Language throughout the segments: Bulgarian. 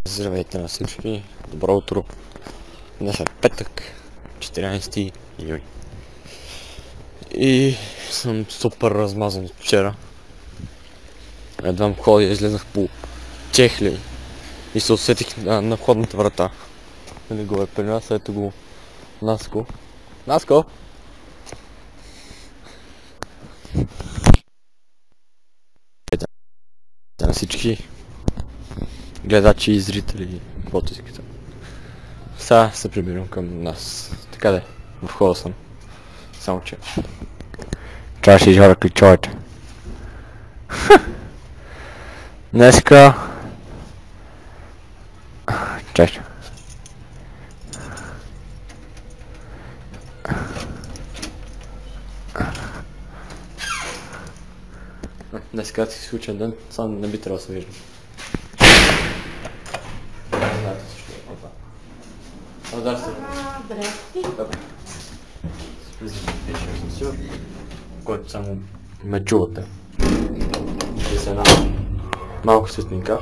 Здравейте на всички, добро утро. Днес е петък, 14 юни. И съм супер размазан от вчера. Едвам ходя, излезнах по чехли и се усетих на входната врата. Нали го е при нас, ето го Наско. Наско! На всички гледачи и зрители, каквото искате. Сега се прибирам към нас. Така де, в входа съм. Само че трябваше изгора ключовете. Днеска... Чакай. Днеска си случен ден, само не би трябвало да се виждам. Знаете също е това. Здрасти. Здрасти. Добре. Който само ме чувате. Ще се една малко светлинка.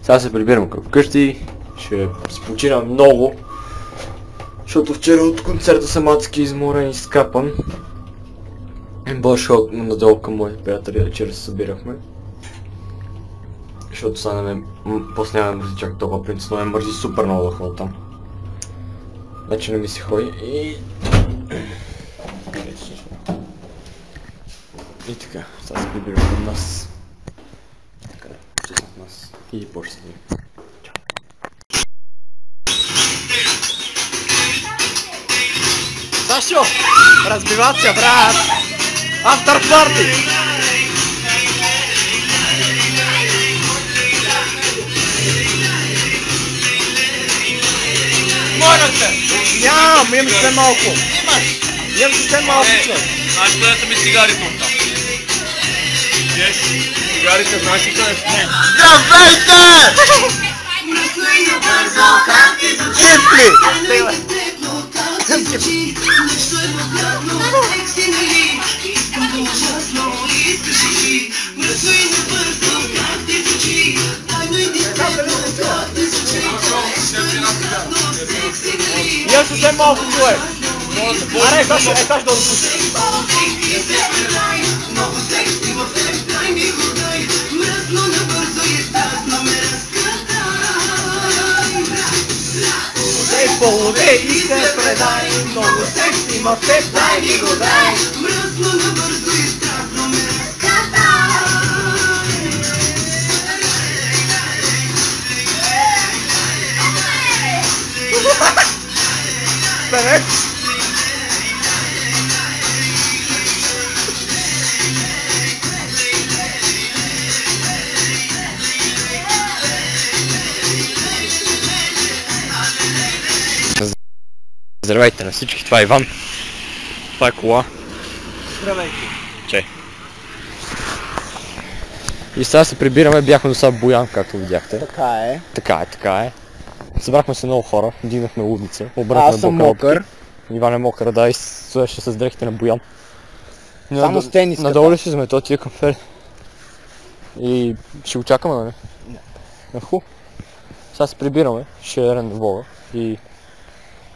Сега се прибирам към къщи. Ще се починам много. Защото вчера от концерта съм адски изморен и скапан. Бошъл надолу към моите приятели, вчера се събирахме. Защото сега не ме... После няма да мързи чак толкова принцип, но ме мързи супер много да ходя там. Вече не ми се ходи и... И така, сега се прибирам към нас. Така да, че съм в нас. И почва се снимам. Сашо! Разбивация, брат! Автор парти! Моля те! Нямам, имам съвсем малко. Имаш! Имам съвсем малко човек. Знаеш къде са ми цигарите от там? Цигарите, знаеш ли къде са? Здравейте! Чипли! Я съвсем малко човек. Аре, каш да отпусти. Полудей и се предай, много секс има в теб, дай ми го дай. Мръсно набързо и страстно ме разкатай. Певец! Здравейте на всички, това е Иван. Това е кола. Здравейте. Чай. И сега се прибираме, бяхме до сега в Боян, както видяхте. Така е. Така е. Събрахме се много хора, дигнахме лудница, Аз обърнахме съм бокалки. мокър. Иван е мокър, да, и стоеше с дрехите на Боян. Само с тениската. Надолу ли ще вземе, той тия към Фери. И ще го чакаме, нали? Не. Ху. Сега се прибираме, ще е рен влога и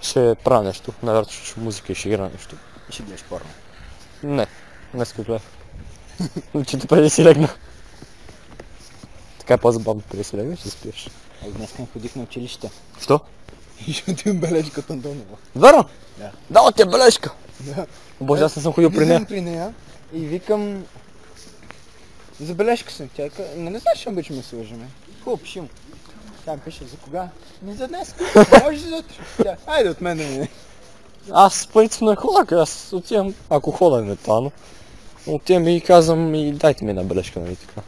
ще правя нещо. Наверно ще чу музика и ще игра нещо. Ще гледаш порно. Не, днес го гледах. Учите преди си легна. Така е по-забавно преди си легна, ще спиеш. Днес не ходих на училище. Що? Защото им бележка от Антонова. Верно? Да. Дала ти е бележка! Да. Боже, аз не съм ходил при нея. Влизам при нея и викам... Забележка съм. Тя каза, не знаеш, че обичаме да се лъжеме. Хубаво, пиши му. Тя пише, за кога? Не за днес. Може за утре. Тя, айде от мен да мине. Аз принципно не хода, аз отивам, ако хода евентуално. Отивам и казвам и дайте ми една бележка, нали така.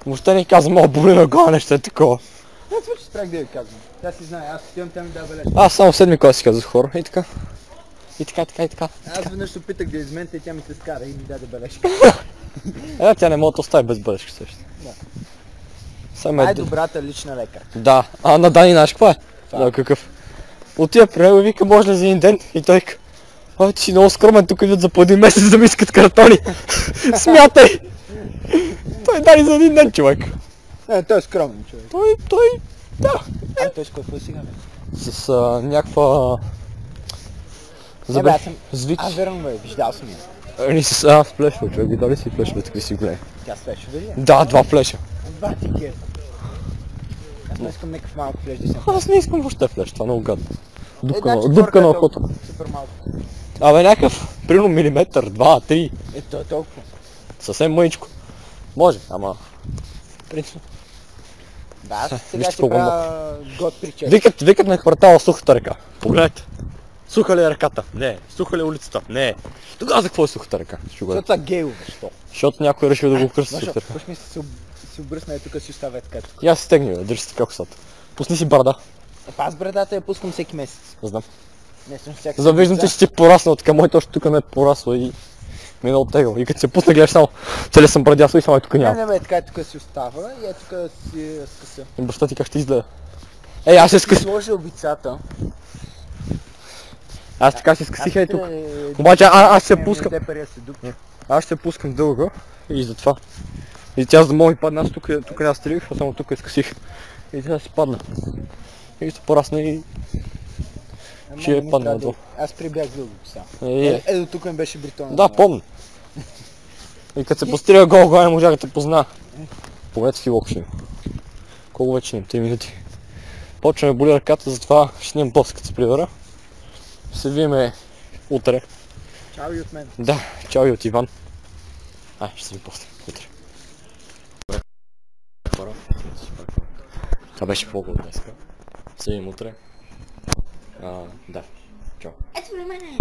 Въобще не казвам, о, боли на глава, нещо е такова. Не случи страх да я казвам. Тя си знае, аз отивам, тя ми дава бележка. Аз само в седми клас си казвах хора, и така. И така. Аз веднъж се опитах да измента и тя ми се скара и ми даде бележка. Тя не може да остави без бележка също. Да. Само Най-добрата лична лекар. Да, а на Дани знаеш каква е? Да, какъв? Отива при него и вика, може ли за един ден? И той казва, ой, ти си много скромен, тук идват за по един месец да ми искат картони. Смятай! Той дай за един ден, човек. Той е скромен човек. Да. Той с какво сега, бе? С някаква... Не, бе, аз съм... Звич. верно, бе, виждал съм я. Ни с флешове, човек. Видя ли си флешове, такива си големи? Тя свеше дали? Да, 2 флеша. Бати гер. Аз не искам някакъв малък флеш да съм. Аз не искам въобще флеш, това е много гадно. Значи Дупка на е окото. Супер малко. Абе някакъв, примерно милиметър, 2, 3. То е толкова. Съвсем мъничко. Може, ама... Принципно. Да, аз сега вижте си колко правя год причет. Викат на квартала сухата ръка. Погледнете. Суха ли е ръката? Не. Суха ли е улицата? Не. Тогава за какво е сухата ръка? Защото са гейлове, що? Защото някой решил да го кръсти Защо? сухата ръка. Пъш ми се обръсна и тук си оставя така. Я си стегни, бе, държи си така косата. Пусни си брада. Аз брадата я пускам всеки месец. Знам. Не съм всяка За виждам, че си ти пораснал, така моето още тук не е порасла и ми е оттегъл. И като се пусна гледаш само, целия съм брадясъл и само тук няма. Не, бе, така тук си остава и тук си скъса. И баща ти как ще изгледа? Ей, аз се Си скъсих. сложи обицата. Аз така се скъсих и тук. Обаче аз се пускам. Аз ще се пускам дълго и затова. И тя за да мога и падна, аз тук не стрелих, а само тук изкъсих. И тя си падна. И се порасна и... ще е падна надолу. Аз прибях дълго пса. Е, До тук ми беше бритона. да, помня. И като се пострига гол, не можа да те позна. Погледайте си локши. Колко вече ням? 3 минути. Почваме боли ръката, затова ще снимам после като се прибера. Се видиме утре. Чао и от мен. Да, чао и от Иван. Ще се видим после, утре. Това беше по-голо днеска. Се видим утре. Да, чао. Ето при мене.